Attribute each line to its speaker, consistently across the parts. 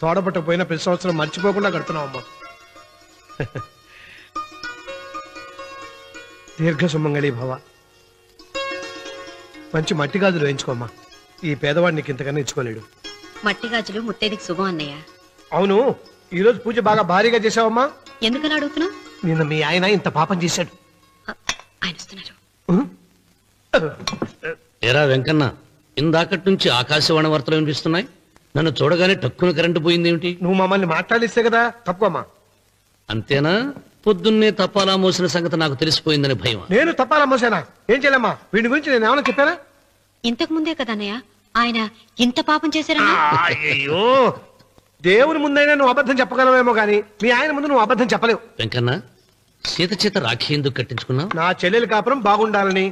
Speaker 1: తోడపట్టకపోయినా ప్రతి సంవత్సరం మర్చిపోకుండా కడుతున్నావు అమ్మా. దీర్ఘ సుమంగళి భవ. మంచి మట్టి గాజులు వేయించుకోమ్మా. ఈ పేదవాడు నీకు ఇంతకన్నా ఇచ్చుకోలేడు.
Speaker 2: మట్టి గాజులు ముత్తేదికి శుభం అన్నయ్య.
Speaker 1: అవును, ఈ రోజు పూజ బాగా భారీగా చేసావమ్మా.
Speaker 2: ఎందుకలా అడుగుతున్నావు?
Speaker 1: నిన్న మీ ఆయన ఇంత పాపం చేశాడు.
Speaker 2: ఆయన వస్తున్నారు.
Speaker 3: ఏరా వెంకన్న, ఇందాకటి నుంచి ఆకాశవాణి వార్తలు వినిపిస్తున్నాయి. నన్ను చూడగానే టక్కున కరెంటు పోయిందేమిటి?
Speaker 1: నువ్వు మమ్మల్ని మాట్లాడిస్తే కదా. తప్పుకోమ్మా.
Speaker 3: అంతేనా? పొద్దున్నే తప్పాలా మోసిన సంగతి నాకు తెలిసిపోయిందని భయం.
Speaker 1: నేను తప్పాలా మోసానా? ఏం చేయలేమ్మా. వీడి గురించి నేను ఏమైనా చెప్పానా?
Speaker 2: ఇంతకు ముందే కదా అన్నయ్య ఆయన ఇంత పాపం చేశారన్నా.
Speaker 1: అయ్యో, దేవుని ముందైనా నువ్వు అబద్ధం చెప్పగలవేమో గానీ మీ ఆయన ముందు నువ్వు అబద్ధం చెప్పలేవు.
Speaker 3: వెంకన్న, సీత చేత రాఖీ ఎందుకు కట్టించుకున్నావు?
Speaker 1: నా చెల్లెలి కాపురం బాగుండాలని.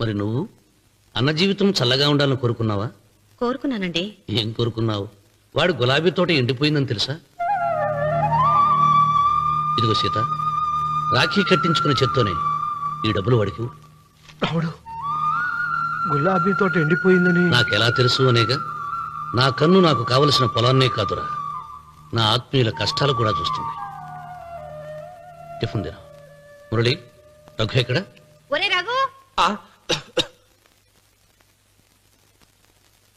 Speaker 3: మరి నువ్వు అన్న జీవితం చల్లగా ఉండాలని కోరుకున్నావా?
Speaker 2: కోరుకున్నానండి.
Speaker 3: ఏం కోరుకున్నావు? వాడు గులాబీ తోట ఎండిపోయిందని తెలుసా? ఇదిగో సీత, రాఖీ కట్టించుకున్న చేత్తోనే ఈ డబ్బులు వాడికి.
Speaker 1: రావుడు, గులాబీ తోట ఎండిపోయిందని
Speaker 3: నాకెలా తెలుసు అనేగా. నా కన్ను నాకు కావలసిన పొలాన్నే కాదురా, నా ఆత్మీయుల కష్టాలు కూడా చూస్తుంది. టిఫిన్ తిన. మురళి, రఘు ఎక్కడ?
Speaker 2: ఒరే రఘు,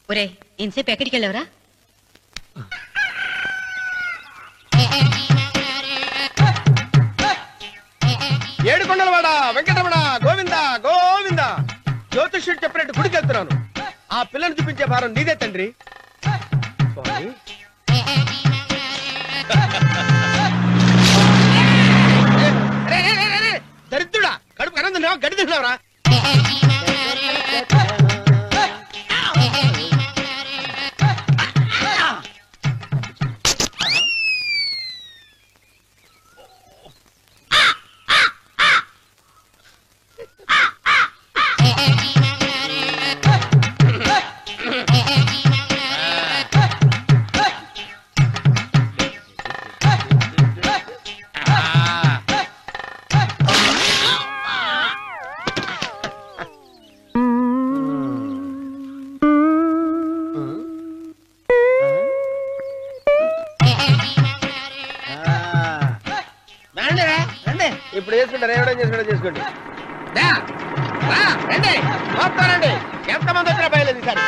Speaker 2: ఒరే ఇంతసేపు ఎక్కడికి వెళ్ళవరా?
Speaker 1: ఏడుకొండలవాడ వెంకటరమణ గోవింద గోవింద. జ్యోతిష్యుడు చెప్పినట్టు గుడికి వెళ్తున్నాను. ఆ పిల్లను చూపించే భారం నీదే తండ్రి. స్వామి, దరిద్రుడా, కడుపు అన్నం తిన్నావా, గడ్డి తిన్నావరా? ఇప్పుడు చేసుకుంటారు, ఏమైనా చేసుకుంటా చేసుకోండి. రండి, ఎంతమంది వచ్చినా బయలుదేరి సార్.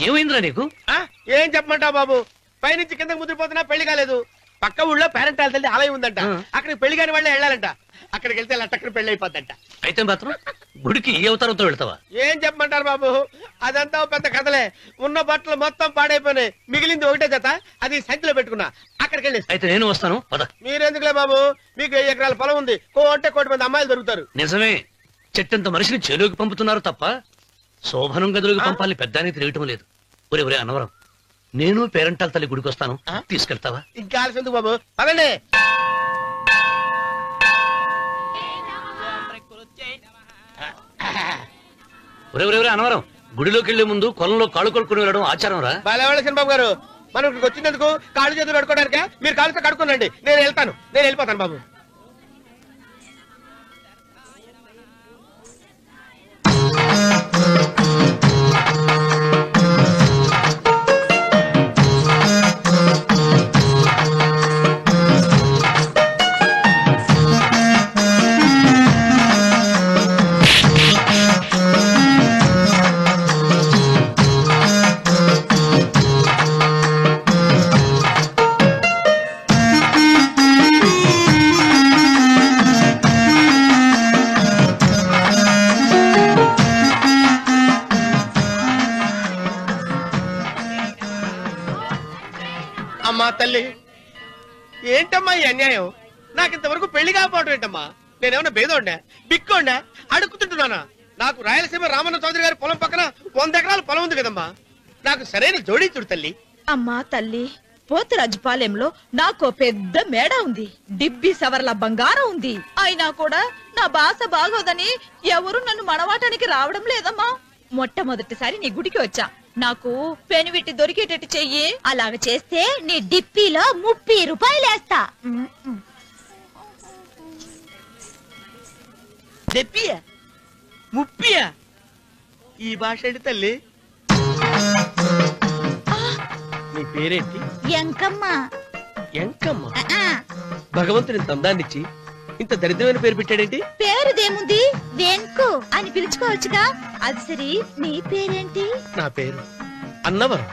Speaker 3: ఏమైందిరా నీకు?
Speaker 1: ఏం చెప్పమంటావు బాబు, పైనుంచి కిందకు ముద్రపోతున్నా పెళ్లి కాలేదు. పక్క ఊళ్ళో పేరెంటాల తల్లి ఆలయం ఉందంట, అక్కడికి పెళ్లి కాని వాళ్ళే వెళ్ళాలంట. అక్కడికి వెళ్తే లట్టక్కన పెళ్లి అయిపోద్దంట.
Speaker 3: అయితే మాత్రం గుడికి ఏ అవతారంతో వెళ్తావా?
Speaker 1: ఏం చెప్పమంటారు బాబు, అదంతా పెద్ద కథలే. ఉన్న బట్టలు మొత్తం పాడైపోయినాయి, మిగిలింది ఒకటే జత, అది సంచిలో పెట్టుకున్నా. అక్కడికి వెళ్ళి
Speaker 3: అయితే నేను వస్తాను.
Speaker 1: మీరెందుకులే బాబు, మీకు 10 ఎకరాల పొలం ఉంది, కోటి మంది అమ్మాయిలు దొరుకుతారు.
Speaker 3: నిజమే, చెట్టంత మనిషిని చెరువుకి పంపుతున్నారు తప్ప శోభనం గదులకు పంపాలని పెద్దానికి తెలియటం లేదు. ఒరే ఒరే అన్నవరం, నేను పేరెంటాల తల్లి గుడికి వస్తాను, తీసుకెళ్తావా?
Speaker 1: ఇంకా ఆలస్యం ఎందుకు బాబు, పదండి.
Speaker 3: ఒరే ఒరే ఒరే అన్నవరం, గుడిలోకి వెళ్లే ముందు కొలంలో కాళ్ళు కొడుకుని వెళ్ళడం ఆచారం రా.
Speaker 1: బాలేవాళ్ళ బాబు గారు, మనం ఇక్కడికి వచ్చినందుకు కాళ్ళు చేతులు కడుక్కోవడానికే. మీరు కాళ్ళతో కడుక్కోనండి, నేను వెళ్ళిపోతాను బాబు. అమ్మా తల్లి, ఏంటమ్మా ఈ అన్యాయం? నాకింతవరకు పెళ్లి కాకపోవటం ఏంటమ్మా? నేనేమన్నా బేదోండా, బిక్కోండా, అడుగుతుంటున్నానా? నాకు రాయలసీమ రామన్న చౌదరి గారి పొలం పక్కన 100 ఎకరాల పొలం ఉంది కదమ్మా. నాకు సరైన జోడీ చూడు తల్లి.
Speaker 4: అమ్మా తల్లి, పోతురాజుపాలెంలో నాకు పెద్ద మేడ ఉంది, డిబ్బి సవర్ల బంగారం ఉంది. అయినా కూడా నా భాష బాగోదని ఎవరు నన్ను మనవాటానికి రావడం లేదమ్మా. మొట్టమొదటిసారి నీ గుడికి వచ్చా, నాకు పెనువిట్టి దొరికేటట్టు చెయ్యి. అలాగ చేస్తే నీ డిప్పిలో 30 రూపాయలు వేస్తా.
Speaker 1: ముప్పియా? ఈ భాష ఏంటి తల్లి? నీ పేరేంటి?
Speaker 4: ఎంకమ్మ.
Speaker 1: ఎంకమ్మ. భగవంతుని ఇంత అందాన్నిచ్చి ఇంత దరిద్రమైన పేరు పెట్టాడేంటి?
Speaker 4: పేరుదేముంది, వెంకు అని పిలుచుకోవచ్చుగా. అది సరి, నీ పేరేంటి?
Speaker 1: నా పేరు అన్నవరం.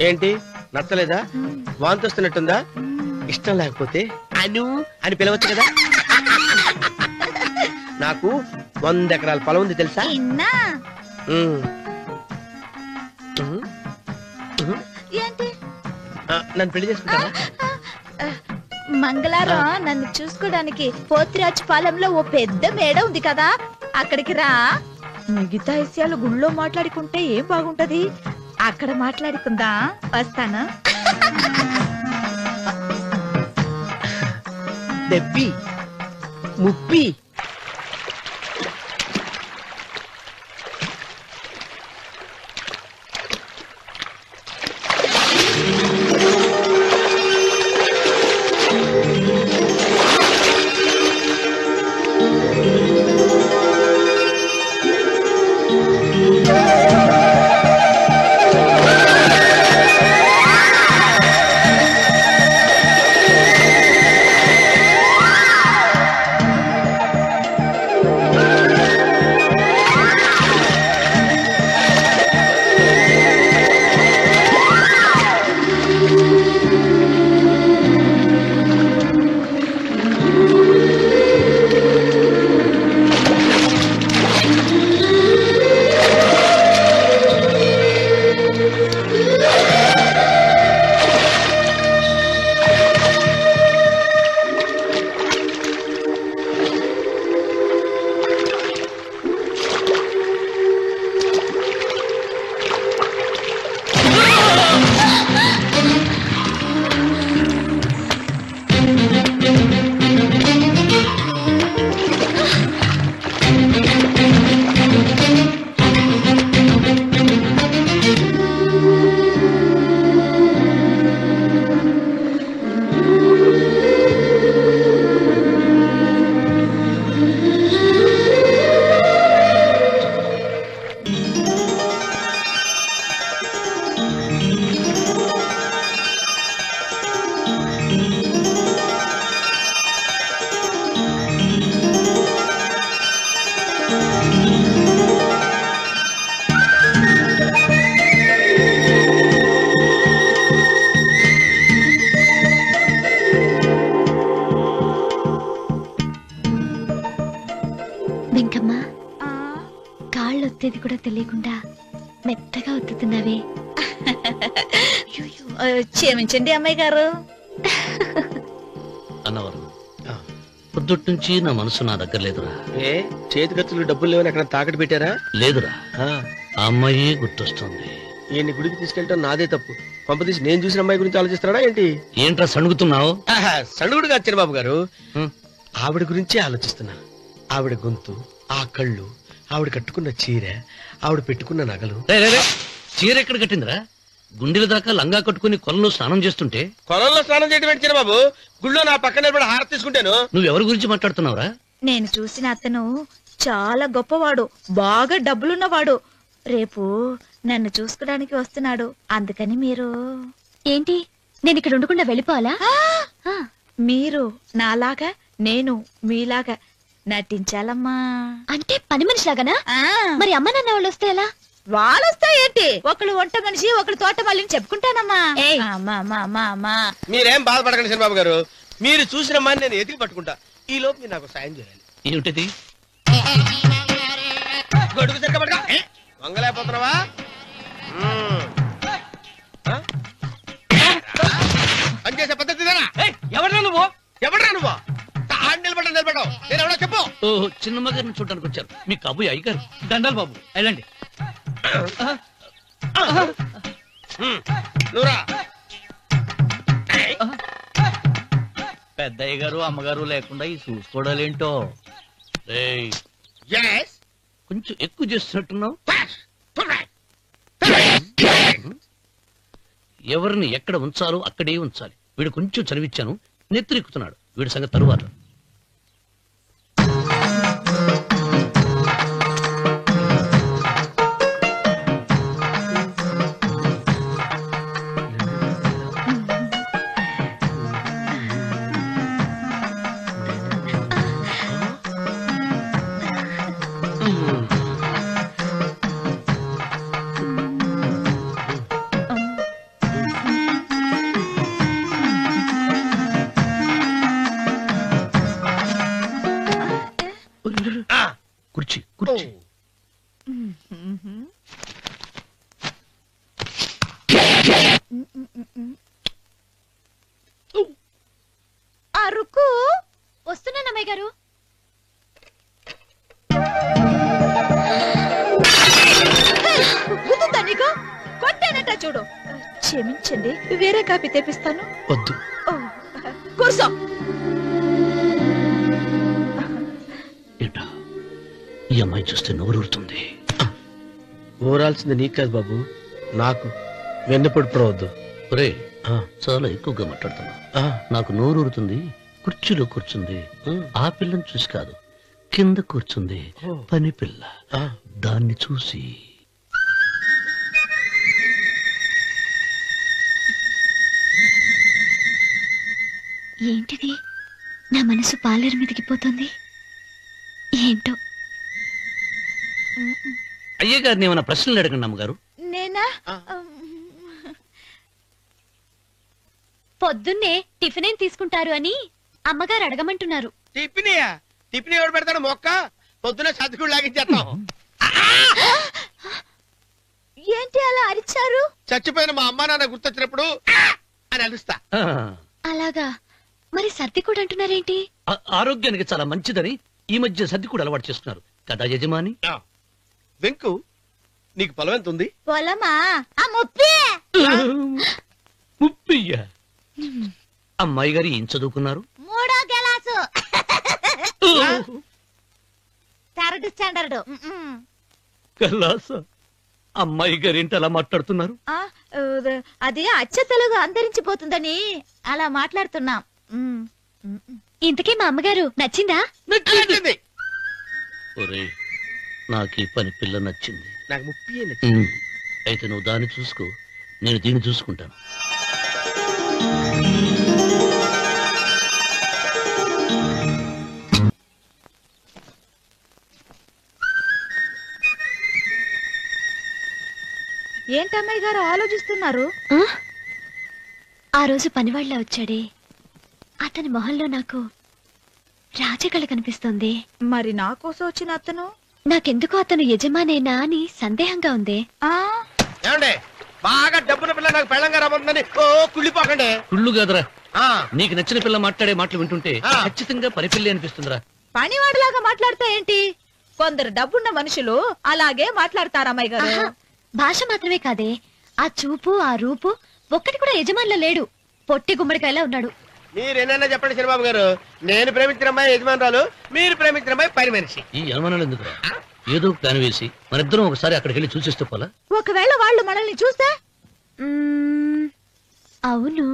Speaker 1: ఏంటి నచ్చలేదా? వాంతి వస్తున్నట్టుందా? ఇష్టం లేకపోతే అను అని పిలవచ్చు కదా. నాకు 100 ఎకరాల పొలం ఉంది తెలుసా?
Speaker 4: ఏంటి?
Speaker 1: నన్ను పెళ్లి చేసుకుంటారా?
Speaker 4: మంగళారం నన్ను చూసుకోవడానికి పోతిరాజు పాలెంలో ఓ పెద్ద మేడ ఉంది కదా, అక్కడికి రా. మిగతా విషయాలు గుళ్ళో మాట్లాడుకుంటే ఏం బాగుంటది, అక్కడ మాట్లాడుకుందా. వస్తానా?
Speaker 1: దెబ్బి ముప్పి.
Speaker 2: వెంకమ్మ, కాళ్ళు ఒత్తేది కూడా తెలియకుండా మెత్తగా ఒత్తుతున్నావే.
Speaker 4: క్షమించండి అమ్మాయి గారు.
Speaker 3: అన్నవరం, పొద్దుటి నుంచి నా మనసు నా దగ్గర లేదురా.
Speaker 1: ఏ చేతి ఖర్చులు డబ్బులు లేవని అక్కడ తాకట్టు పెట్టారా?
Speaker 3: లేదురా, ఆ అమ్మాయి గుర్తొస్తుంది.
Speaker 1: ఈయన్ని గుడికి తీసుకెళ్ళటం నాదే తప్పు. పంపదీసి నేను చూసిన అమ్మాయి గురించి ఆలోచిస్తాడా ఏంటి?
Speaker 3: ఏంట్రా సణుగుతున్నావు?
Speaker 1: సణుగుడుగా చిరబాబు గారు, ఆవిడ గురించి ఆలోచిస్తున్నా. ఆవిడ గొంతు, ఆ కళ్ళు, ఆవిడ కట్టుకున్న చీర, ఆవిడ పెట్టుకున్న నగలు.
Speaker 3: చీర ఎక్కడ కట్టిందిరా? గుండెల దాకా లంగా కట్టుకుని కొలంలో స్నానం చేస్తుంటే.
Speaker 1: కొలంలో స్నానం చేయడం ఏంటి చిరబాబు? గుళ్ళో నా పక్కన నిలబడి హారతి తీసుకుంటాను.
Speaker 3: నువ్వెవరి గురించి మాట్లాడుతున్నావురా?
Speaker 4: నేను చూసిన అతను చాలా గొప్పవాడు, బాగా డబ్బులున్నవాడు. రేపు నన్ను చూసుకోవడానికి వస్తున్నాడు. అందుకని మీరు.
Speaker 2: ఏంటి, నేను ఇక్కడ ఉండకుండా వెళ్ళిపోవాలా?
Speaker 4: మీరు నాలాగా, నేను మీలాగా నటించాలమ్మా.
Speaker 2: అంటే పని మనిషిలాగానా? మరి అమ్మ నాన్న వాళ్ళు వస్తే ఎలా?
Speaker 4: వాళ్ళొస్తా ఏంటి, ఒకళ్ళు వంట మనిషి, ఒకళ్ళు తోట మళ్ళీ చెప్పుకుంటానమ్మా.
Speaker 1: మీరేం బాధపడకండి చంద్రబాబు గారు. మీరు చూసిన అమ్మాయిని నేను ఎతికి పట్టుకుంటా. ఈ లోపు మీరు నాకు సాయం చేయాలి.
Speaker 3: ఏమిటిది?
Speaker 1: గొడుగు సరిగ్గా పట్టుకో. వంగలేకపోతున్నావా? పనిచేసే పద్ధతి ఎవడరా నువ్వు? నిలబడ్డావు నేను ఎవడో చెప్పు.
Speaker 3: ఓహో, చిన్నమ్మ గారిని చూడడానికి వచ్చారు. మీ కాబోయే అయ్యగారు. దండాలు బాబు, వెళ్ళండి.
Speaker 1: నువ్వురా.
Speaker 5: పెద్దయ్య గారు అమ్మగారు లేకుండా ఈ చూసుకోవడాలేంటో.
Speaker 3: కొంచెం ఎక్కువ చేస్తున్నట్టున్నావు. ఎవరిని ఎక్కడ ఉంచాలో అక్కడే ఉంచాలి. వీడు కొంచెం చదివిచ్చాను, నెత్తిరెక్కుతున్నాడు. వీడి సంగతి తరువాత. కుర్చీ కుర్చీ.
Speaker 4: అరుకు
Speaker 2: వస్తున్నానమ్మాయి గారు.
Speaker 4: గుద్దుతా నీకు? కొట్టానట చూడు. క్షమించండి, వేరే కాపీ తెప్పిస్తాను.
Speaker 3: వద్దు.
Speaker 4: ఓ, కూర్చో.
Speaker 3: ఏంటా ఈ అమ్మాయి చూస్తే నోరూరుతుంది.
Speaker 1: ఊరాల్సింది నీకు కాదు బాబు, నాకు. వెన్నెపొడి పడవద్దు.
Speaker 3: ఒరే చాలా ఎక్కువగా మాట్లాడుతున్నా. నాకు నోరూరుతుంది. కుర్చీలో కూర్చుంది. ఆ పిల్లని చూసి కాదు, కింద కూర్చుంది పని పిల్ల. దాన్ని చూసి
Speaker 2: ఏంటిది? నా మనసు పాలేరు మీదకి పోతుంది. ఏంటో.
Speaker 3: అయ్య గారిని ఏమైనా ప్రశ్నలు అడగండి అమ్మగారు.
Speaker 4: నేనా?
Speaker 2: పొద్దున్నే టిఫిన్ ఏం తీసుకుంటారు అని అమ్మగారు అడగమంటున్నారు.
Speaker 1: టిఫినియా? టిఫిన్ ఎవడు పెడతాడు మొక్క? పొద్దునే సతుకుడు లాగించేస్తాం.
Speaker 4: ఏంటి అలా అరిచారు?
Speaker 1: చచ్చిపోయిన మా అమ్మా నాన్న గుర్తొచ్చినప్పుడు అని అలుస్తా.
Speaker 2: అలాగా? మరి సర్ది కూడా అంటున్నారేంటి?
Speaker 3: ఆరోగ్యానికి చాలా మంచిదని ఈ మధ్య సర్ది కూడా అలవాటు చేస్తున్నారు కదా యజమాని.
Speaker 1: వెంకు, నీకు పొలం ఎంత ఉంది?
Speaker 4: పొలమా? ఆ ముప్పి.
Speaker 3: ముప్పయ్య. అమ్మాయి గారు ఏం చదువుకున్నారు?
Speaker 4: 3వ క్లాసు, 3rd స్టాండర్డ్.
Speaker 3: కలాస. అమ్మాయి గారు ఏంటి అలా మాట్లాడుతున్నారు?
Speaker 4: అది అచ్చ తెలుగు అంతరించిపోతుందని అలా మాట్లాడుతున్నాం.
Speaker 2: ఇంతకీ మా అమ్మగారు నచ్చిందా?
Speaker 1: నచ్చింది.
Speaker 3: ఒరే, నాకు ఈ పని పిల్ల నచ్చింది.
Speaker 1: నాకు ముప్పి.
Speaker 3: అయితే నువ్వు దాన్ని చూసుకో, నేను దీన్ని చూసుకుంటాను.
Speaker 4: ఏంటమ్మాయి గారు ఆలోచిస్తున్నారు?
Speaker 2: ఆ రోజు పనివాళ్ళ వచ్చాడే, అతని మొహంలో నాకు రాజకళ కనిపిస్తోంది.
Speaker 4: మరి నా కోసం వచ్చిన అతను?
Speaker 2: నాకెందుకో అతను యజమానేనా అని సందేహంగా ఉంది.
Speaker 1: ఏమండే, బాగా డబ్బున పిల్ల నాకు పెళ్ళంగా రాబోతుందని ఓ కుళ్ళిపోకండి.
Speaker 3: కుళ్ళు కాదురా, నీకు నచ్చిన పిల్ల మాట్లాడే మాటలు వింటుంటే ఖచ్చితంగా పని పిల్లి అనిపిస్తుందిరా.
Speaker 4: పనివాడిలాగా మాట్లాడతా ఏంటి? కొందరు డబ్బున్న మనుషులు అలాగే మాట్లాడతారు అమ్మాయి గారు.
Speaker 2: భాష మాత్రమే కాదే, ఆ చూపు ఆ రూపు ఒక్కటి కూడా యజమానిలో లేడు. పొట్టి గుమ్మడికాయలా ఉన్నాడు.
Speaker 1: మీరేనన్నా చెప్పండి చంద్రబాబు గారు, నేను ప్రేమించిన అమ్మాయి యజమానురాలు, మీరు ప్రేమించిన అమ్మాయి పని మనిషి.
Speaker 3: ఈ అనుమానాలు ఎందుకురా? ఏదో ప్లాన్ వేసి మనిద్దరం ఒకసారి అక్కడికి వెళ్ళి చూసేస్తే పోలా?
Speaker 4: ఒకవేళ వాళ్ళు మనల్ని చూస్తే?
Speaker 2: అవును,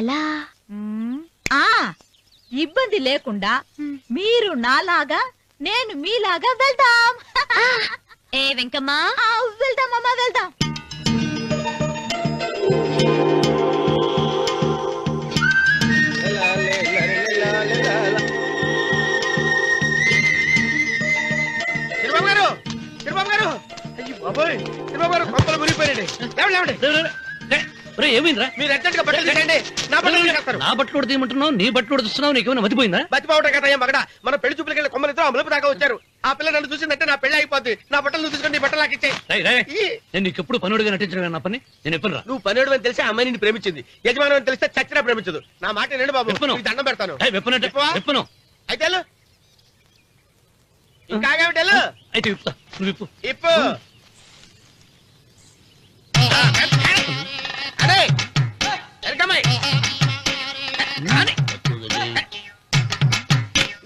Speaker 2: ఎలా?
Speaker 4: ఇబ్బంది లేకుండా మీరు నాలాగా నేను మీలాగా వెళ్దాం.
Speaker 2: ఏ వెంకమ్మా,
Speaker 4: వెళ్దాం అమ్మా, వెళ్దాం.
Speaker 1: చంద్రబాబు గారు, చంద్రబాబు గారు, అయ్యో బాబోయ్, చంద్రబాబు గారు కొంపలు మునిగిపోయారండి.
Speaker 3: ఏమైందిరా?
Speaker 1: మీరు అర్జెంట్ గా బట్టలు తీయండి, నా బట్టలు తీసేస్తారు.
Speaker 3: నా బట్టలు కూడా తీయమంటున్నావు, నీ బట్టలు కూడా తీస్తున్నావు, నీకేమైనా మతిపోయిందా?
Speaker 1: బతిపోవటం కదా ఏం మగడ, మన పెళ్లి చూపులకి వెళ్ళి కొమ్మలతో అమలుపు దాకా వచ్చారు. ఆ పిల్ల నన్ను చూసిందంటే నా పెళ్లి అయిపోద్ది. నా బట్టలు నువ్వు తీసుకొని నీ బట్టలు నాకు ఇచ్చేయి.
Speaker 3: నేను నీకు ఎప్పుడు పనుడిగా నటించడం నా పని. నేను ఎప్పుడు రా?
Speaker 1: నువ్వు పనివాడు అని తెలిసి ఆ అమ్మాయి నిన్ను ప్రేమించింది, యజమాని అని తెలిస్తే చచ్చినా ప్రేమించదు. నా మాట వినండి బాబు,
Speaker 3: విప్పను.
Speaker 1: నీకు దండం పెడతాను.
Speaker 3: విప్పను.
Speaker 1: అయితే వెళ్ళు. ఇంకా ఆగావిటి వెళ్ళు.
Speaker 3: అయితే విప్పుతా, నువ్వు విప్పు.
Speaker 1: ఇప్పు. అరే ఎరకమ్మాయి,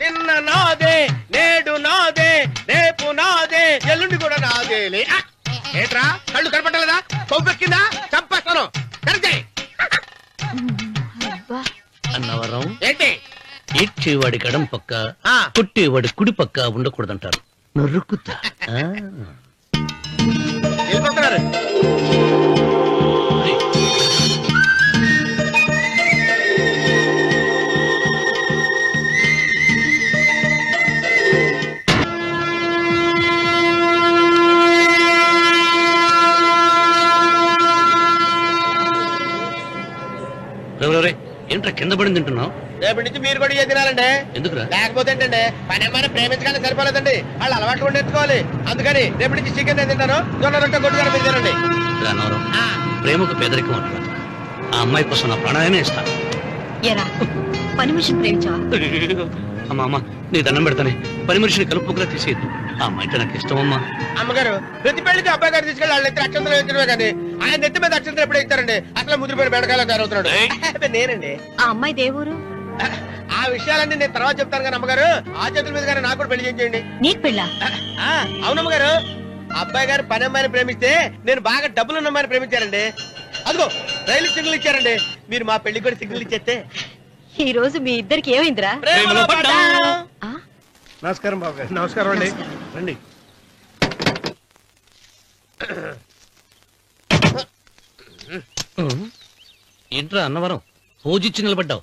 Speaker 1: నిన్న నాదే, నేడు నాదే, రేపు నాదే, ఎల్లుండి కూడా నాదేలే. ఏట్రా కళ్ళు కనపట్టలేదా? కొవ్వెక్కిందా? చంపేస్తాను. కరెక్టే.
Speaker 3: అన్నవరం
Speaker 1: ఏంటి?
Speaker 3: ఏడ్చేవాడి గడం పక్క, కొట్టేవాడి కుడి పక్క ఉండకూడదంటారు. నరుక్కుతా.
Speaker 1: వెళ్ళిపోతున్నారు.
Speaker 3: ఏంట్రా కింద పడింది తింటున్నావు?
Speaker 1: రేపటి నుంచి మీరు కూడా ఇదే తినాలండి.
Speaker 3: ఎందుకురా?
Speaker 1: లేకపోతే ఏంటండి పని అమ్మాయిని ప్రేమించగానే సరిపోలేదండి, వాళ్ళు అలవాట్లు కూడా నేర్చుకోవాలి. అందుకని రేపటి నుంచి చికెన్ తింటాను, జొన్న రొట్టె కొట్టుకొని మీరు తినండి.
Speaker 3: అన్నవరం ప్రేమకు పేదరికం అంటారు. ఆ అమ్మాయి కోసం నా ప్రాణాలనే ఇస్తా.
Speaker 2: ఎరా పని మనిషిని ప్రేమించావా?
Speaker 3: అమ్మా అమ్మ నీ దండం పెడతానే, పని మనిషిని కలుపుకులా తీసేయద్దు. ఆ అమ్మాయి అంటే నాకు ఇష్టం అమ్మా.
Speaker 1: అమ్మగారు ప్రతి పెళ్లికి అబ్బాయి గారు తీసుకెళ్ళి వాళ్ళ ఎత్తి అక్షంతలు వేయించడమే కానీ ఆయన నెత్తి మీద అక్షంతలు ఎప్పుడు ఇస్తారండి? అసలు ముద్రపోయిన బెడకాయలు తయారవుతున్నాడు. నేనండి.
Speaker 2: ఆ అమ్మాయి దేవురు
Speaker 1: ఆ విషయాలన్నీ నేను తర్వాత చెప్తాను కానీ అమ్మగారు ఆ చేతుల మీద కానీ నాకు కూడా పెళ్లి చేయండి.
Speaker 2: నీకు పెళ్ళా?
Speaker 1: అవునమ్మగారు, అబ్బాయి గారు పని అమ్మాయిని ప్రేమిస్తే నేను బాగా డబ్బులున్న అమ్మాయిని ప్రేమించారండి. అదిగో రైలు సిగ్నల్ ఇచ్చారండి. మీరు మా పెళ్లికి కూడా సిగ్నల్ ఇచ్చేస్తే.
Speaker 2: ఈ రోజు మీ ఇద్దరికి ఏమైందిరా?
Speaker 1: నమస్కారం బాబు గారు. నమస్కారం అండి. రండి.
Speaker 3: ఏంట్రా అన్నవరం పూజిచ్చి నిలబడ్డావు?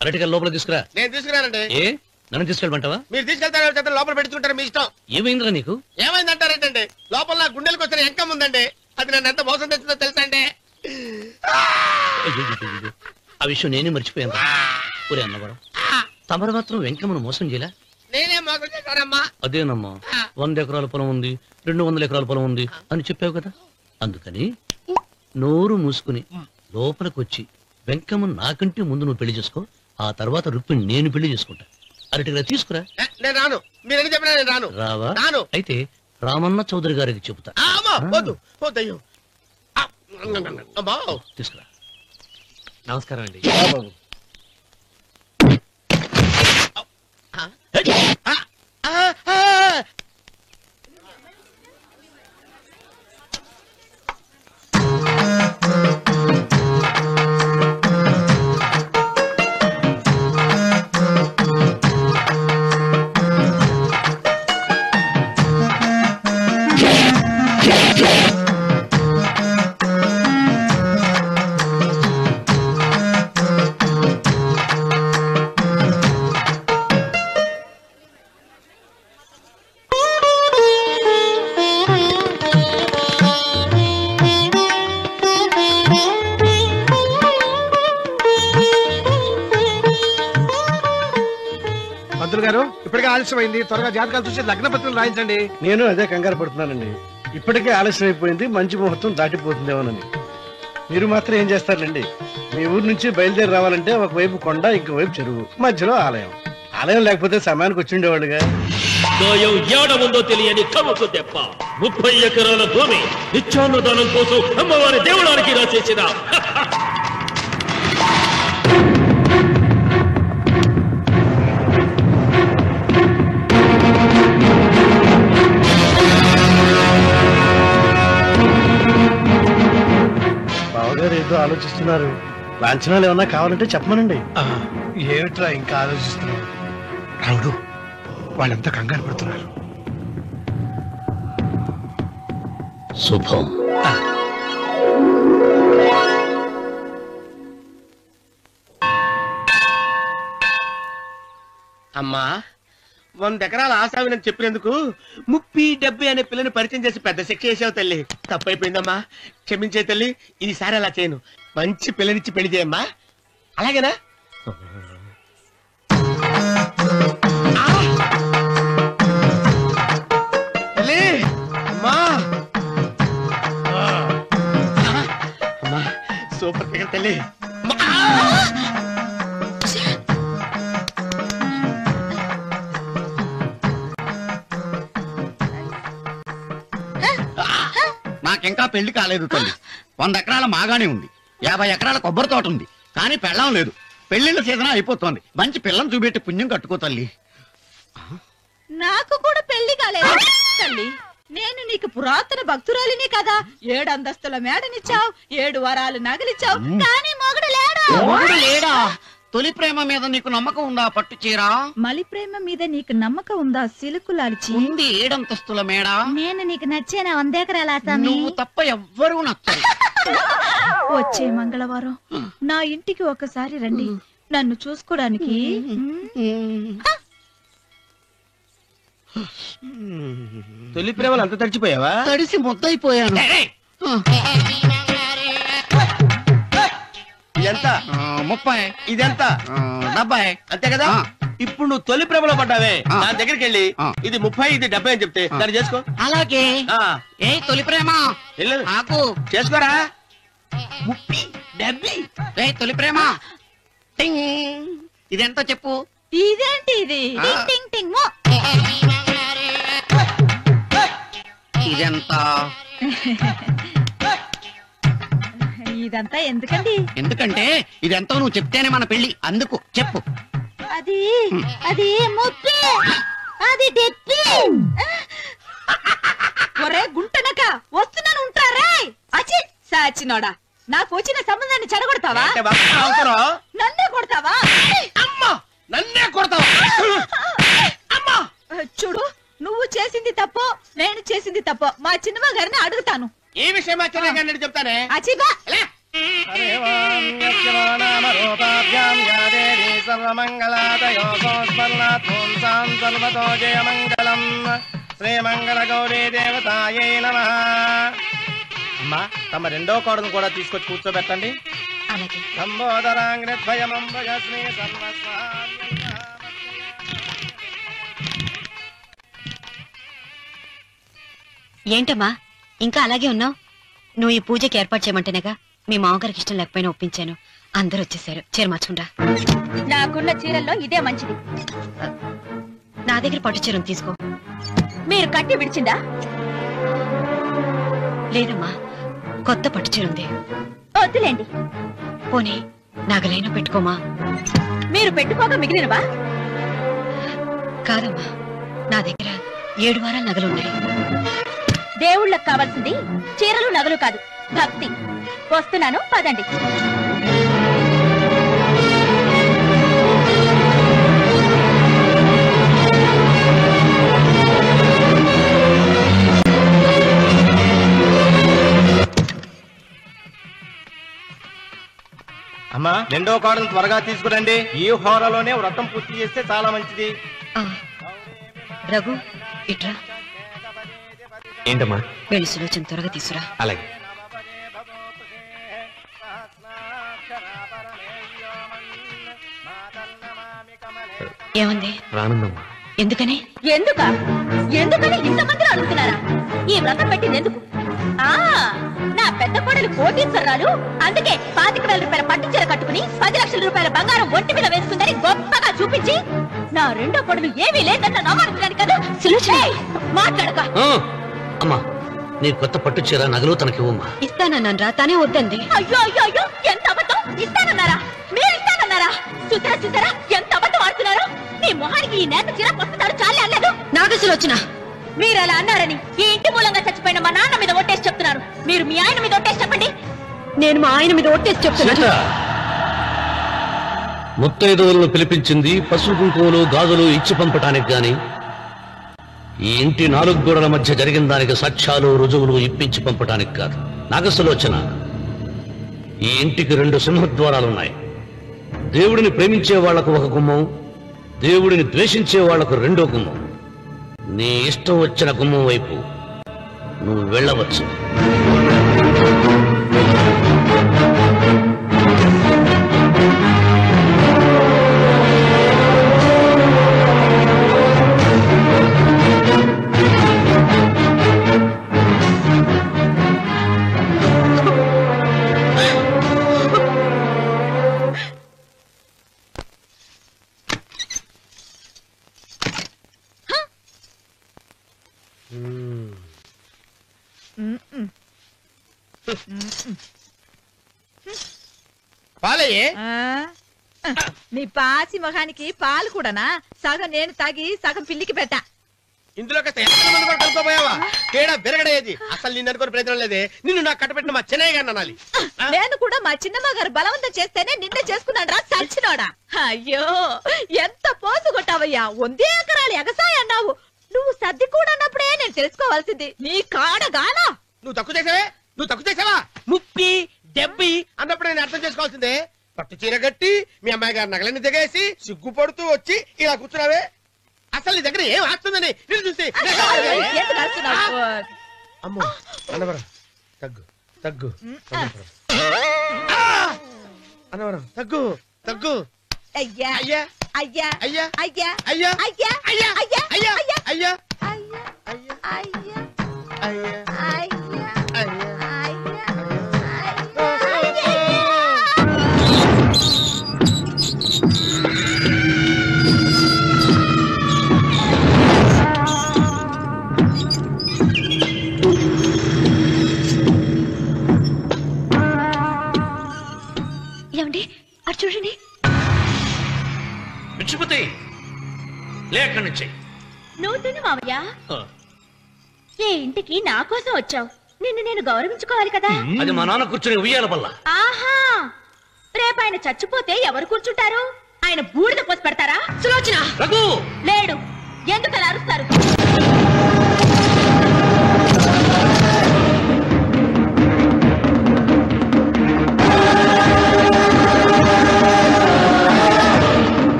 Speaker 3: అరటిగా లోపల తీసుకురా.
Speaker 1: నేను తీసుకురానండి.
Speaker 3: ఏ నన్ను తీసుకెళ్ళమంటావా?
Speaker 1: మీరు తీసుకెళ్తారు లోపల పెట్టుకుంటారు, మీ ఇష్టం.
Speaker 3: ఏమైందిరా నీకు?
Speaker 1: ఏమైందంటారేంటండి? లోపల నా గుండెలకు వచ్చిన ఎంకం ఉందండి, అది నన్ను ఎంత మోసం తెచ్చిందో తెలుసా అండి?
Speaker 3: ఆ విషయం నేనే మర్చిపోయాను. ఒరే అన్నవరం, తమరు మాత్రం వెంకమ్మను మోసం చేయలే?
Speaker 1: నేనే మోసం చేశానమ్మా.
Speaker 3: అదేనమ్మా, 100 ఎకరాల పొలం ఉంది, 200 ఎకరాల పొలం ఉంది అని చెప్పావు కదా. అందుకని నోరు మూసుకుని లోపలికి వచ్చి వెంకమ్మను నాకంటే ముందు నువ్వు పెళ్లి చేసుకో. ఆ తర్వాత రుక్మిణి నేను పెళ్లి చేసుకుంటా. అరటిగా తీసుకురా.
Speaker 1: నేను రాను. మీరని చెప్పినా నేను రాను.
Speaker 3: రావా?
Speaker 1: రాను.
Speaker 3: అయితే రామన్న చౌదరి గారికి చెబుతా.
Speaker 1: వద్దు వద్దయ్యో.
Speaker 3: తీసుకురా.
Speaker 5: నమస్కారం అండి.
Speaker 1: పంతులు గారు ఇప్పటికే ఆలస్యమైంది, త్వరగా జాతకాలు చూసి లగ్న పత్రికలు రాయించండి.
Speaker 6: నేను అదే కంగారు పడుతున్నానండి. ఇప్పటికే ఆలస్యం అయిపోయింది, మంచి ముహూర్తం దాటిపోతుందేమోనని. మీరు మాత్రం ఏం చేస్తారండి? మీ ఊరు నుంచి బయలుదేరి రావాలంటే ఒకవైపు కొండ, ఇంకోవైపు చెరువు, మధ్యలో ఆలయం. ఆలయం లేకపోతే సమయానికి వచ్చి ఉండేవాడుగా.
Speaker 7: ఏడముందో తెలియని కవుకు దెబ్బ 30 ఎకరాల భూమి నిత్యాన్నదానం కోసం అమ్మవారి దేవుడానికి రాసేసిన
Speaker 6: బావగారు ఏదో ఆలోచిస్తున్నారు. లాంఛనాలు ఏమన్నా కావాలంటే చెప్పమనండి.
Speaker 1: ఏమిట్రా ఇంకా ఆలోచిస్తున్నావు? రావుడు, వాళ్ళంతా కంగారు పడుతున్నారు.
Speaker 3: శుభం.
Speaker 1: అమ్మా, 100 ఎకరాల ఆశావినని చెప్పినందుకు 30-70 అనే పిల్లని పరిచయం చేసి పెద్ద శిక్ష చేసావు తల్లి. తప్పైపోయిందమ్మా, క్షమించే తల్లి. ఈసారి అలా చేయను. మంచి పిల్లనిచ్చి పెళ్లి చేయమ్మా. అలాగేనా? తల్లి, అమ్మా. అమ్మా, సూపర్ ఫిగర్ తల్లి.
Speaker 8: నాకింకా పెళ్లి కాలేదు తల్లి. 100 ఎకరాల మాగానే ఉంది, 50 ఎకరాల కొబ్బరి తోట ఉంది, కానీ పెళ్ళం లేదు. పెళ్లిళ్ళ సీజన్ అయిపోతుంది. మంచి పిల్లని చూపెట్టి పుణ్యం కట్టుకో తల్లి.
Speaker 4: నాకు కూడా పెళ్లి కాలేదు తల్లి. నేను నీకు పురాతన భక్తురాలిని కదా. 7 అంతస్తుల మేడనిచ్చావు, 7 వరాలు నగలిచ్చావు, కానీ మొగుడు లేడు.
Speaker 8: మొగుడు లేడా? తొలి ప్రేమ మీద నీకు నమ్మకం ఉందా? పట్టు చీరా.
Speaker 4: మలి ప్రేమ మీద నీకు నమ్మకం ఉందా? సిలుకులాల్చి
Speaker 8: ఉంది 7 అంతస్తుల మేడ.
Speaker 2: నేను నీకు నచ్చేనా 100 ఎకరాల ఆసామి?
Speaker 8: నువ్వు తప్ప ఎవ్వరూ నచ్చరు.
Speaker 4: వచ్చే మంగళవారం నా ఇంటికి ఒకసారి రండి, నన్ను చూసుకోడానికి.
Speaker 1: తొలి ప్రేమలు అంత తడిచిపోయావా?
Speaker 8: తడిసి ముద్దయిపోయాను.
Speaker 1: ఎంత
Speaker 8: 30.
Speaker 1: ఇదెంత
Speaker 8: 70.
Speaker 1: అంతే కదా
Speaker 8: ఆ.
Speaker 1: ఇప్పుడు నువ్వు తొలి ప్రేమలో పడ్డావే
Speaker 8: ఆ.
Speaker 1: దాని దగ్గరికి వెళ్ళి
Speaker 8: ఆ.
Speaker 1: ఇది 30 ఇది 70 అని చెప్తే దాన్ని చేసుకో
Speaker 8: అలాగే
Speaker 1: ఆ,
Speaker 8: ఏ తొలి ప్రేమ
Speaker 1: వెళ్ళు.
Speaker 8: ఆకు
Speaker 1: చేసుకోరా 30 70
Speaker 8: ఏ తొలి ప్రేమ టింగ్. ఇదెంతో చెప్పు
Speaker 4: ఇదేంటి ఇది
Speaker 8: ఆ.
Speaker 4: టింగ్ టింగ్ టింగ్ మో.
Speaker 8: ఇదెంత
Speaker 4: ఇదంతా ఎందుకండి?
Speaker 8: ఎందుకంటే ఇదెంతో నువ్వు చెప్తేనే మన పెళ్లి అందుకు చెప్పు
Speaker 4: అది అది ముప్పి, అది డెప్పి. ఒరే గుంటనక వస్తున్నాను ఉంటారా? అచి సాచినోడా, నాకు వచ్చిన సంబంధాన్ని చెడగొడతావా?
Speaker 1: అంటే బాగా అవసరం.
Speaker 4: నన్నే కొడతావా?
Speaker 1: అమ్మా నన్నే కొడతావా అమ్మా
Speaker 4: చూడు, నువ్వు చేసింది తప్పో నేను చేసింది తప్పో మా చిన్నమ్మ గారిని అడుగుతాను.
Speaker 1: ఈ విషయం మా చెన్నై గారిని చెప్తానే
Speaker 4: అచిబా
Speaker 1: లే. శ్రీమంగళ గౌరీ దేవతాయై నమః. అమ్మా తమ రెండో కోడను కూడా తీసుకొచ్చి కూర్చోబెట్టండి.
Speaker 4: అలాగే.
Speaker 1: లంబోదరాంగ్రద్వయమంబగశ్రీ సర్వస్వామ్యం.
Speaker 9: ఏంటమ్మా ఇంకా అలాగే ఉన్నావు? నువ్వు ఈ పూజకి ఏర్పాటు చేయమంటేనేగా మీ మామగారికి ఇష్టం లేకపోయినా ఒప్పించాను. అందరూ వచ్చేసారు. చీర మార్చుకుంటా.
Speaker 2: నాకున్న చీరల్లో ఇదే మంచిది.
Speaker 9: నా దగ్గర పట్టు చీరను తీసుకో.
Speaker 2: మీరు కట్టి విడిచిందా?
Speaker 9: లేదమ్మా, కొత్త పట్టు చీర ఉంది.
Speaker 2: వద్దులేండి.
Speaker 9: పోనీ నగలైనా పెట్టుకోమా.
Speaker 2: మీరు పెట్టుకోక మిగిలినవా?
Speaker 9: కాదమ్మా, నా దగ్గర 7 వారాల నగలున్నాయి.
Speaker 2: దేవుళ్ళకు కావాల్సింది చీరలు నగలు కాదు, భక్తి. వస్తున్నాను, పదండి.
Speaker 1: అమ్మా రెండో కోడను త్వరగా తీసుకురండి. ఈ హోరలోనే వ్రతం పూర్తి చేస్తే చాలా మంచిది.
Speaker 9: ఆ, రఘు ఇట్రా.
Speaker 5: ఏంటమ్మా?
Speaker 9: వెళ్ళి సులోచన త్వరగా తీసురా.
Speaker 5: అలాగే.
Speaker 9: ఏమంది?
Speaker 5: రానుందమ్మా.
Speaker 9: ఎందుకని?
Speaker 2: ఎందుకని ఇంతమందిని అడుగుతున్నారా? ఈ వ్రతం పెట్టింది ఎందుకు? ఆ నా పెద్ద కోడలు కోటీశ్వరరాలు, అందుకే 25,000 రూపాయల పట్టు చీర కట్టుకుని 10 లక్షల రూపాయల బంగారం ఒంటి మీద వేసుకుందని గొప్పగా చూపించి నా రెండో కోడలు ఏమీ లేదన్న నమ్మకాన్ని కదా. మాట్లాడక.
Speaker 3: అమ్మా నీ కొత్త పట్టు చీర నగలు తనకివ్వమ్మా.
Speaker 9: ఇస్తానన్నాను రా, తానే వద్దంది.
Speaker 2: అయ్యో అయ్యో అయ్యో, ఎంత అబద్ధం! ఇస్తానన్నారా? మీరు ఇస్తానన్నారా? చూసారా చూసారా ఎంత అబద్ధం ఆడుతున్నారు? నీ మొహానికి ఈ నేత చీర వస్తున్నాడు చాలే అనలేదు.
Speaker 9: నాగసులోచన,
Speaker 2: మీరు అలా అన్నారని ఈ ఇంటి మూలంగా చచ్చిపోయిన మా నాన్న మీద ఒట్టేసి చెప్తున్నారు. మీరు మీ ఆయన మీద ఒట్టేసి చెప్పండి.
Speaker 9: నేను మా ఆయన మీద ఒట్టేసి చెప్తున్నా.
Speaker 3: ముత్తైదువులను పిలిపించింది పసుపు కుంకుమలు గాజులు ఇచ్చి పంపటానికి గాని ఈ ఇంటి 4 గోడల మధ్య జరిగిన దానికి సాక్ష్యాలు రుజువులు ఇప్పించి పంపటానికి కాదు. నాగసులోచన, ఈ ఇంటికి 2 సింహద్వారాలున్నాయి. దేవుడిని ప్రేమించే వాళ్లకు ఒక గుమ్మం, దేవుడిని ద్వేషించే వాళ్లకు 2వ గుమ్మం. నీ ఇష్టం వచ్చిన గుమ్మం వైపు నువ్వు వెళ్ళవచ్చు.
Speaker 1: పాలయ్యే
Speaker 4: నీ పాసి మొహానికి పాలు కూడానా? సగం నేను తాగి సగం పిల్లికి పెట్టా.
Speaker 1: ఇందులో కాస్త ఎంత మంది కూడా కలుపుకోపోయావా? తేడా బెరగడేది. అసలు నిన్ను అనుకుని ప్రయత్నం లేదే. నిన్ను నాకు కట్టబెట్టిన మా చెన్నయ్య గారిని అనాలి.
Speaker 4: నేను కూడా మా చిన్నమ్మ గారు బలవంతం చేస్తేనే నిన్నే చేసుకున్నాడు రా సచ్చినోడా. అయ్యో ఎంత పోసు కొట్టావయ్యా. 100 ఎకరాలు ఎగసాయి అన్నావు. నువ్వు సర్ది కూడా అన్నప్పుడే నేను తెలుసుకోవాల్సింది. నీ కాడగానా?
Speaker 1: నువ్వు తక్కువ చేసావా? 30, 70 అన్నప్పుడు నేను అర్థం చేసుకోవాల్సిందే. పట్టు చీర కట్టి మీ అమ్మాయి గారి నగలని దిగేసి సిగ్గుపడుతూ వచ్చి ఇలా కూర్చున్నావే. అసలు నీ దగ్గర ఏం ఆస్తుందని నేను చూసి
Speaker 4: ఎందుకు అరుస్తున్నావు?
Speaker 1: అమ్మో అన్నవరం తగ్గు అనవరం తగ్గు తగ్గు.
Speaker 4: అయ్యా
Speaker 1: అయ్యా
Speaker 4: అయ్యా
Speaker 1: అయ్యా
Speaker 4: అయ్యా
Speaker 1: అయ్యా
Speaker 4: అయ్యా
Speaker 1: అయ్యా
Speaker 4: అయ్యా
Speaker 1: అయ్యా
Speaker 4: అయ్యా
Speaker 1: అయ్యా
Speaker 4: అయ్యా
Speaker 1: అయ్యా
Speaker 4: అయ్యా
Speaker 1: అయ్యా
Speaker 4: అయ్యా
Speaker 9: ఏమండి అటు చూడండి.
Speaker 3: పిచ్చిపోతే లేక నుంచి
Speaker 2: నువ్వు తిను మావయ్య. ఏ ఇంటికి నా కోసం వచ్చావు, నిన్ను నేను గౌరవించుకోవాలి కదా.
Speaker 3: అది మా నాన్న కూర్చుని ఉయ్యాల వల్ల.
Speaker 2: ఆహా, రేపు ఆయన చచ్చిపోతే ఎవరు కూర్చుంటారు? ఆయన బూడిద పోసి పెడతారా? సులోచన
Speaker 3: రఘు
Speaker 2: లేడు, ఎందుకు అలా అరుస్తారు?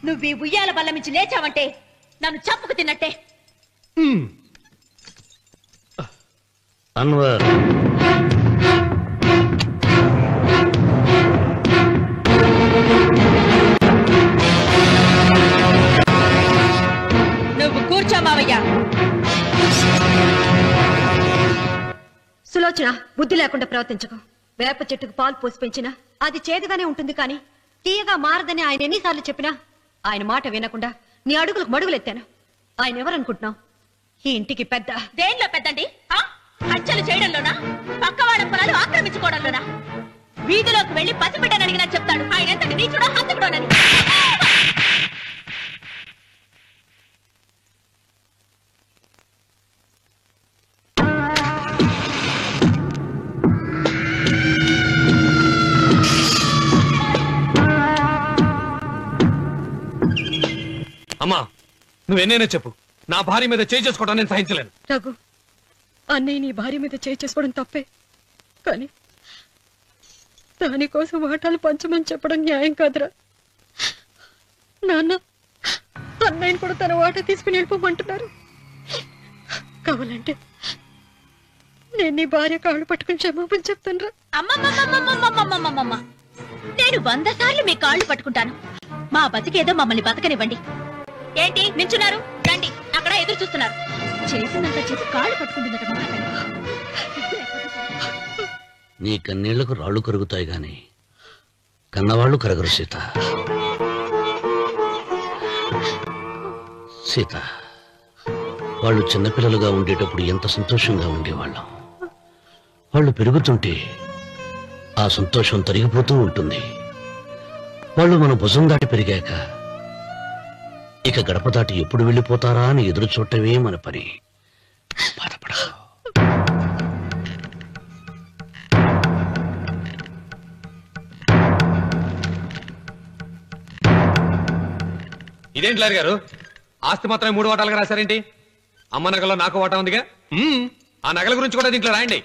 Speaker 2: నువ్వు ఈ ఉయ్యాల బల్ల మించి లేచావంటే నన్ను చంపుకు తిన్నట్టే.
Speaker 3: అన్వర్
Speaker 2: నువ్వు కూర్చో మావయ్య.
Speaker 9: సులోచన, బుద్ధి లేకుండా ప్రవర్తించకు. వేప చెట్టుకు పాలు పోసి పెంచినా అది చేదుగానే ఉంటుంది, కానీ తీయగా మారదని ఆయన ఎన్నిసార్లు చెప్పినా ఆయన మాట వినకుండా నీ అడుగులకు మడుగులెత్తాను. ఆయన ఎవరనుకుంటున్నావు? ఈ ఇంటికి పెద్ద.
Speaker 2: దేనిలో పెద్దండి? హత్యలు చేయడంలోనా? పక్క వాళ్ళ పొలాలు ఆక్రమించుకోవడంలోనా? వీధిలోకి వెళ్లి పసిబిడ్డని అడిగినా చెప్తాడు ఆయన ఎంతటి నీచుడో హంతకుడోనని.
Speaker 5: అమ్మా, నువ్వెన్నైనా చెప్పు, నా భార్య మీద చేయి చేసుకోవడం నేను సహించలేను.
Speaker 9: రఘు, అన్నయ్య నీ భార్య మీద చేయి చేసుకోవడం తప్పే, కానీ దానికోసం వాటాలు పంచమని చెప్పడం న్యాయం కాదురా. నాన్న అన్నయ్యని కూడా తన వాటా తీసుకుని వెళ్ళిపోమంటున్నారు. కావాలంటే నేను నీ భార్య కాళ్ళు పట్టుకుని క్షమాపణ చెప్తాను.
Speaker 2: అమ్మమ్మమ్మమ్మమ్మమ్మమ్మమ్మమ్మ, నేను 100 సార్లు మీ కాళ్ళు పట్టుకుంటాను. మా బతికేదో మమ్మల్ని బతకనివ్వండి. ఏంటి నించున్నారు? రండి, అక్కడ ఎదురు చూస్తున్నారు. చేసిందంతా చేసి కాళ్ళు పట్టుకుంటుందట మా అతను.
Speaker 3: నీ కన్నీళ్లకు రాళ్లు కరుగుతాయి గాని కన్నవాళ్లు కరగరు సీత. సీత, వాళ్ళు చిన్నపిల్లలుగా ఉండేటప్పుడు ఎంత సంతోషంగా ఉండేవాళ్ళం. వాళ్ళు పెరుగుతుంటే ఆ సంతోషం తరిగిపోతూ ఉంటుంది. వాళ్ళు మన భుజం దాటి పెరిగాక ఇక గడప దాటి ఎప్పుడు వెళ్ళిపోతారా అని ఎదురు చూడటమే మన పని. బాధపడ.
Speaker 5: ఇదేంటి లారి గారు, ఆస్తి మాత్రమే 3 వాటాలుగా రాశారేంటి? అమ్మ నగలో నాకు వాటా ఉందిగా. ఆ నగల గురించి కూడా దీంట్లో రాయండి.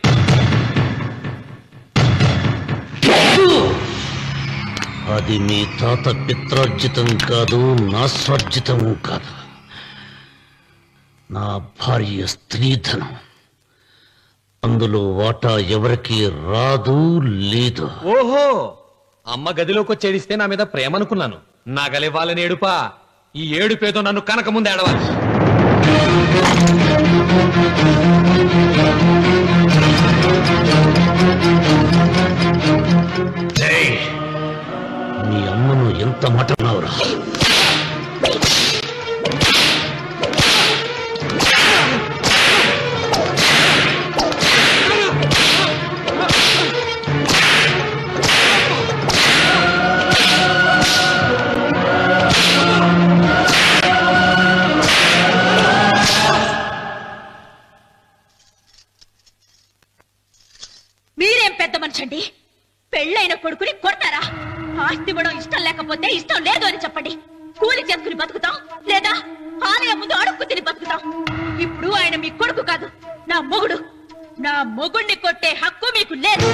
Speaker 3: అది మీ తాత పిత్రార్జితం కాదు, నా స్వార్జితం కాదు. నా భార్య స్త్రీధనం. అందులో వాటా ఎవరికి రాదు, లేదు.
Speaker 5: ఓహో, అమ్మ గదిలోకి వచ్చేడిస్తే నా మీద ప్రేమ అనుకున్నాను. నగలివ్వాలని ఏడుపా. ఈ ఏడుపేదో నన్ను కనక ముందు ఏడవాలి.
Speaker 3: నీ అమ్మను ఎంత మాట అన్నావురా?
Speaker 2: మీరేం పెద్ద మనిషండి, పెళ్ళైన కొడుకుని కొడతారా? ఆస్తి ఇవ్వడం ఇష్టం లేకపోతే ఇష్టం లేదు అని చెప్పండి. కూలి చేసుకుని బతుకుతాం, లేదా ఆలయం ముందు అడుక్కు తిని బతుకుతాం. ఇప్పుడు ఆయన మీ కొడుకు కాదు, నా మొగుడు. నా మొగుణ్ణి కొట్టే హక్కు మీకు లేదు.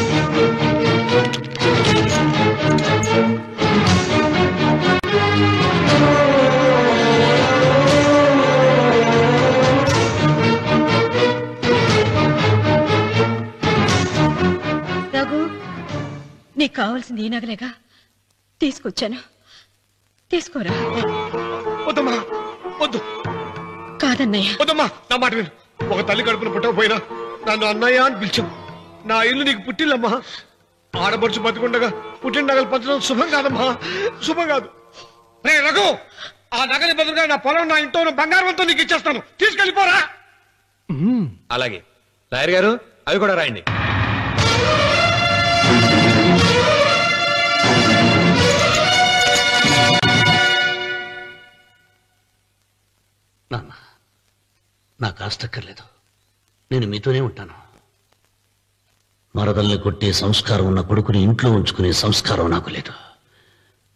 Speaker 9: రఘు, నీకు కావాల్సింది ఈ నగలేగా తీసుకొచ్చాను, తీసుకోరా.
Speaker 1: వద్దమ్మా, వద్దు.
Speaker 9: కాదన్నయ్య.
Speaker 1: వద్దమ్మా, నా మాట విను. ఒక తల్లి కడుపున పుట్టకపోయినా నన్ను అన్నయ్య అని పిలిచావు. నా ఇల్లు నీకు పుట్టిల్లమ్మా. ఆడపడుచు బతికుండగా పుట్టిన నగలు పంచడం శుభం కాదమ్మా, శుభం కాదు. రే రఘు, ఆ నగలి బదులుగా నా పొలం, నా ఇంట్లో ఉన్న బంగారంతో నీకు ఇచ్చేస్తాను, తీసుకెళ్ళిపోరా.
Speaker 5: అలాగే లాయర్ గారు, అవి కూడా రాయండి.
Speaker 3: నాన్న, నాకు ఆస్తక్కర్లేదు. నేను మీతోనే ఉంటాను. మరదల్ని కొట్టే సంస్కారం ఉన్న కొడుకుని ఇంట్లో ఉంచుకునే సంస్కారం నాకు లేదు.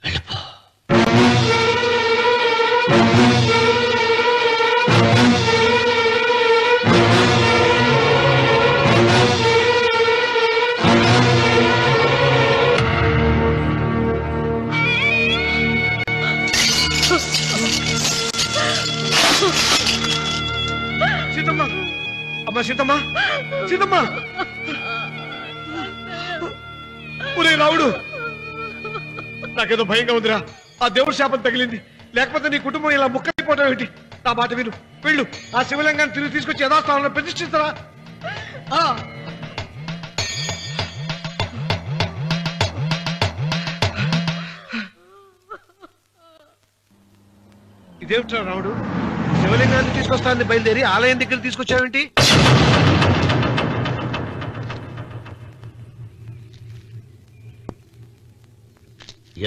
Speaker 3: వెళ్ళిపో.
Speaker 1: సీతమ్మ, అమ్మ సీతమ్మ, సీతమ్మ. ఒరే రావుడు, నాకేదో భయంగా ఉందిరా. ఆ దేవుడి శాపం తగిలింది, లేకపోతే నీ కుటుంబం ఇలా ముక్కైపోవటం ఏంటి? నా మాట విను, వెళ్ళు. ఆ శివలింగాన్ని తిరిగి తీసుకొచ్చి యథాస్థానంలో ప్రతిష్ఠిస్తారా. ఇదేమిట్రా రావుడు, శివలింగాన్ని తీసుకొస్తానని బయలుదేరి ఆలయం దగ్గర తీసుకొచ్చావేంటి?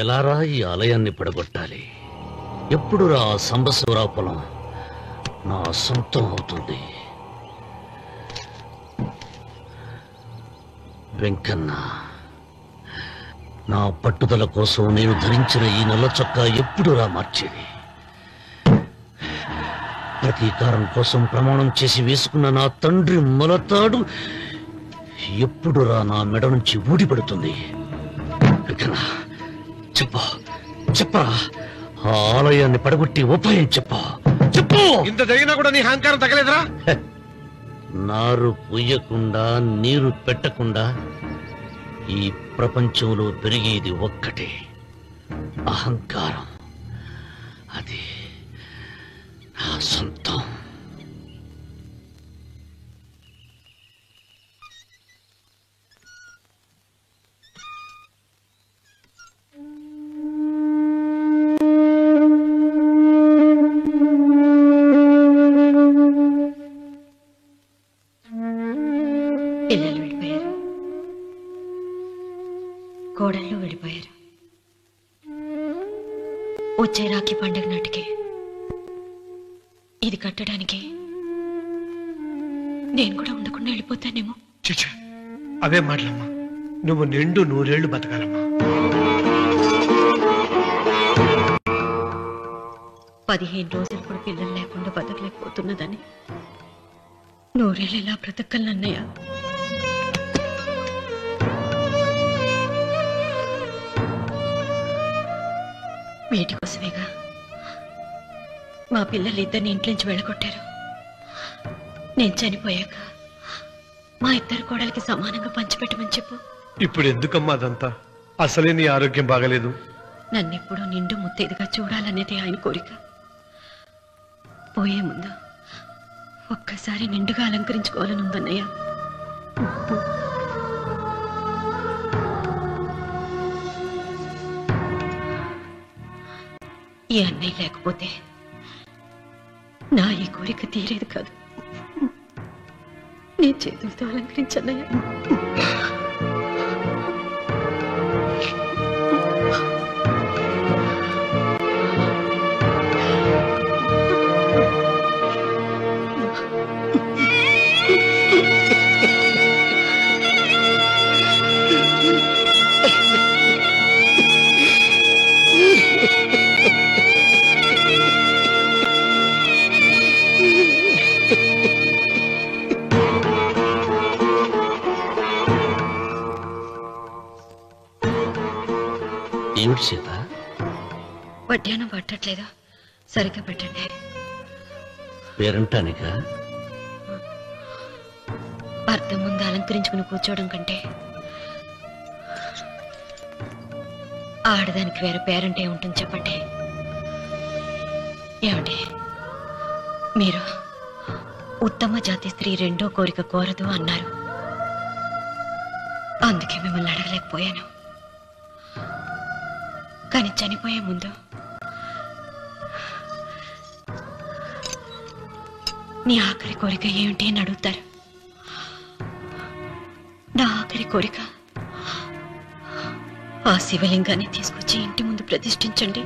Speaker 3: ఎలారా ఈ ఆలయాన్ని పడగొట్టాలి? ఎప్పుడురా సంబశివరావు పొలం నా సొంతం అవుతుంది? వెంకన్న, నా పట్టుదల కోసం నేను ధరించిన ఈ నల్ల చొక్కా ఎప్పుడురా మార్చేది? ప్రతీకారం కోసం ప్రమాణం చేసి వేసుకున్న నా తండ్రి మొలతాడు ఎప్పుడురా నా మెడ నుంచి ఊడిపడుతుంది? వెంకన్న, చెప్పరా, ఆ ఆలయాన్ని పడగొట్టి ఉపాయం చెప్పు.
Speaker 1: ఇంత జరిగినా కూడా నీ అహంకారం తగలేదురా?
Speaker 3: నారు పొయ్యకుండా నీరు పెట్టకుండా ఈ ప్రపంచంలో పెరిగేది ఒక్కటే, అహంకారం. అది నా సొంతం.
Speaker 9: పిల్లలు వెళ్ళిపోయారు, కోడళ్ళు వెళ్ళిపోయారు. వచ్చే రాఖీ పండుగ నాటికి ఇది కట్టడానికి నేను కూడా ఉండకుండా వెళ్ళిపోతానేమో.
Speaker 1: చిచ్చా, అవే మాటలమ్మా. నువ్వు నిండు 100 ఏళ్లు బతకాలమ్మా.
Speaker 9: 15 రోజులు కూడా పిల్లలు లేకుండా బతకలేకపోతున్నదని 100 ఏళ్ళు ఎలా బ్రతకలన్నయ్య? వీటి కోసమేగా మా పిల్లలిద్దరిని ఇంట్లోంచి వెళ్ళగొట్టారు. నేను చనిపోయాక మా ఇద్దరు కోడలికి సమానంగా పంచిపెట్టమని చెప్పు.
Speaker 1: ఇప్పుడు ఎందుకమ్మా అదంతా? అసలే నీ ఆరోగ్యం బాగలేదు.
Speaker 9: నన్నెప్పుడు నిండు ముత్తైదుగా చూడాలనేది ఆయన కోరిక. పోయే ముందు ఒక్కసారి నిండుగా అలంకరించుకోవాలని ఉందన్నయ్య. ఈ అన్నయ్య లేకపోతే నా ఈ కోరిక తీరేది కాదు. నీ చేతులతో అలంకరించన్నయ్య.
Speaker 3: సీత
Speaker 9: వడ్డానం పట్టట్లేదు, సరిగ్గా పెట్టండి.
Speaker 3: పేరంటానిక
Speaker 9: అర్థం ముందు అలంకరించుకుని కూర్చోవడం కంటే ఆడదానికి వేరే పేరంటే ఉంటుంది చెప్పండి. ఏమండి, మీరు ఉత్తమ జాతి స్త్రీ రెండో కోరిక కోరదు అన్నారు. అందుకే మిమ్మల్ని అడగలేకపోయాను. కానీ చనిపోయే ముందు నీ ఆఖరి కోరిక ఏమిటి అని అడుగుతారు. నా ఆఖరి కోరిక ఆ శివలింగాన్ని తీసుకొచ్చి ఇంటి ముందు ప్రతిష్ఠించండి.